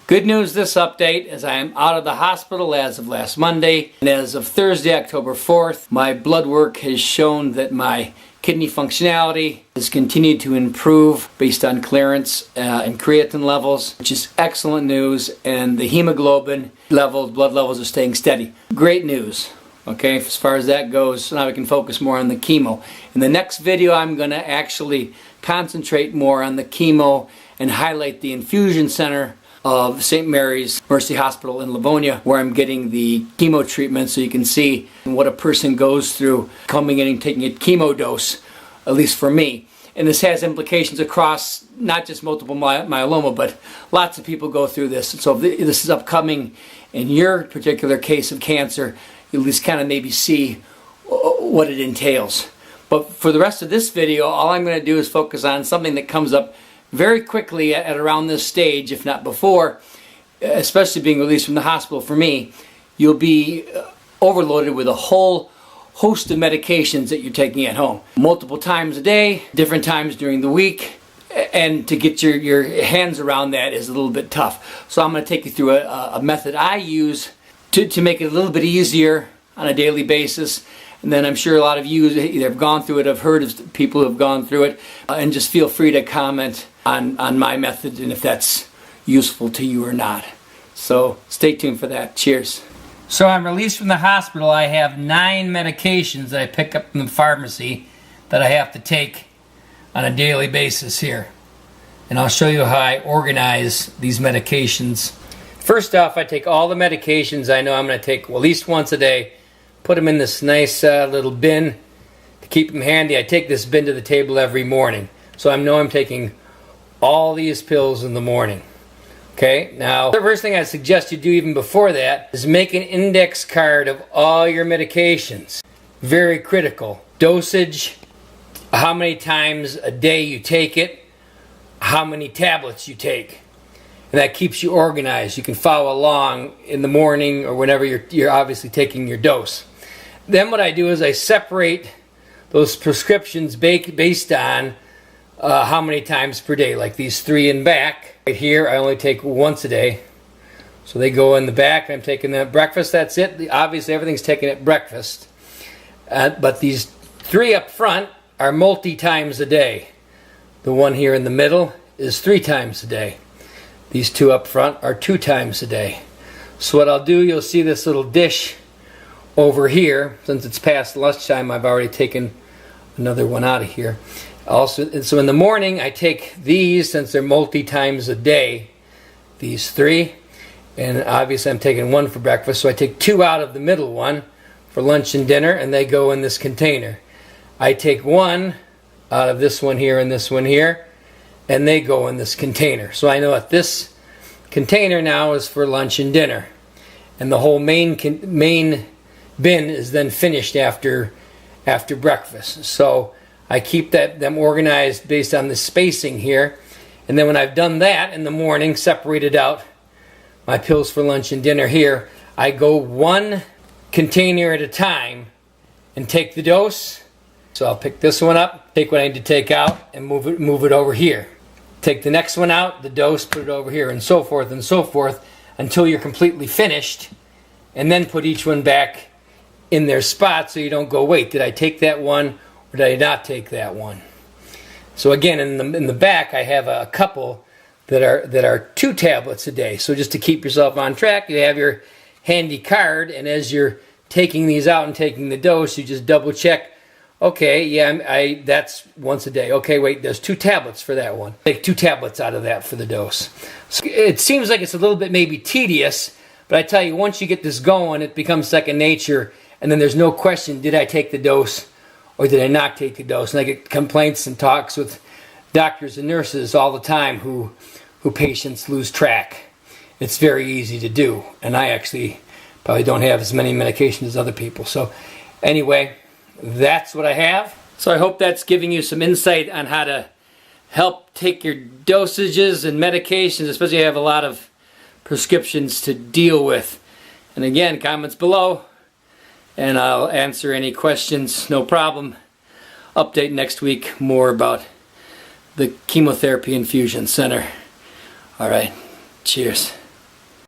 Good news this update is I am out of the hospital as of last Monday, and as of Thursday, October 4th, my blood work has shown that my kidney functionality has continued to improve based on clearance and creatinine levels, which is excellent news, and the hemoglobin levels, blood levels are staying steady. Great news. Okay, as far as that goes, so now we can focus more on the chemo. In the next video, I'm going to actually concentrate more on the chemo and highlight the infusion center of St. Mary's Mercy Hospital in Livonia, where I'm getting the chemo treatment, so you can see what a person goes through coming in and taking a chemo dose, at least for me. And this has implications across not just multiple myeloma, but lots of people go through this. So if this is upcoming in your particular case of cancer, you'll at least kind of maybe see what it entails. But for the rest of this video, all I'm going to do is focus on something that comes up very quickly at around this stage, if not before, especially being released from the hospital. For me, you'll be overloaded with a whole host of medications that you're taking at home. Multiple times a day, different times during the week, and to get your hands around that is a little bit tough. So I'm going to take you through a method I use to make it a little bit easier on a daily basis. And then I'm sure a lot of you either have gone through it, have heard of people who have gone through it, and just feel free to comment on my method and if that's useful to you or not. So stay tuned for that. Cheers. So I'm released from the hospital. I have 9 medications that I pick up from the pharmacy that I have to take on a daily basis here. And I'll show you how I organize these medications. First off, I take all the medications I know I'm going to take at least once a day, put them in this nice little bin to keep them handy. I take this bin to the table every morning, so I know I'm taking all these pills in the morning. Okay, now the first thing I suggest you do even before that is make an index card of all your medications. Very critical. Dosage, how many times a day you take it, how many tablets you take. And that keeps you organized. You can follow along in the morning or whenever you're obviously taking your dose. Then what I do is I separate those prescriptions based on how many times per day. Like these 3 in back. Right here I only take once a day. So they go in the back. I'm taking them at breakfast. That's it. Obviously everything's taken at breakfast. But these 3 up front are multi-times a day. The one here in the middle is 3 times a day. These 2 up front are 2 times a day. So what I'll do, you'll see this little dish over here. Since it's past lunchtime, I've already taken another one out of here. Also, and so in the morning, I take these, since they're multi-times a day, these 3. And obviously I'm taking 1 for breakfast, so I take 2 out of the middle one for lunch and dinner, and they go in this container. I take 1 out of this one here and this one here, and they go in this container. So I know that this container now is for lunch and dinner. And the whole main bin is then finished after breakfast. So I keep them organized based on the spacing here. And then when I've done that in the morning, separated out my pills for lunch and dinner here, I go 1 container at a time and take the dose. So I'll pick this one up, take what I need to take out, and move it over here. Take the next one out, the dose, put it over here, and so forth until you're completely finished, and then put each one back in their spot so you don't go, wait, did I take that one or did I not take that one? So again, in the back I have a couple that are 2 tablets a day. So just to keep yourself on track, you have your handy card, and as you're taking these out and taking the dose, you just double check. Okay, yeah, that's once a day. Okay, wait, there's 2 tablets for that one. Take 2 tablets out of that for the dose. So it seems like it's a little bit maybe tedious, but I tell you, once you get this going, it becomes second nature, and then there's no question, did I take the dose or did I not take the dose? And I get complaints and talks with doctors and nurses all the time who patients lose track. It's very easy to do, and I actually probably don't have as many medications as other people. So anyway, that's what I have. So I hope that's giving you some insight on how to help take your dosages and medications, especially if you have a lot of prescriptions to deal with. And again, comments below, and I'll answer any questions, no problem. Update next week, more about the chemotherapy infusion center. All right, cheers.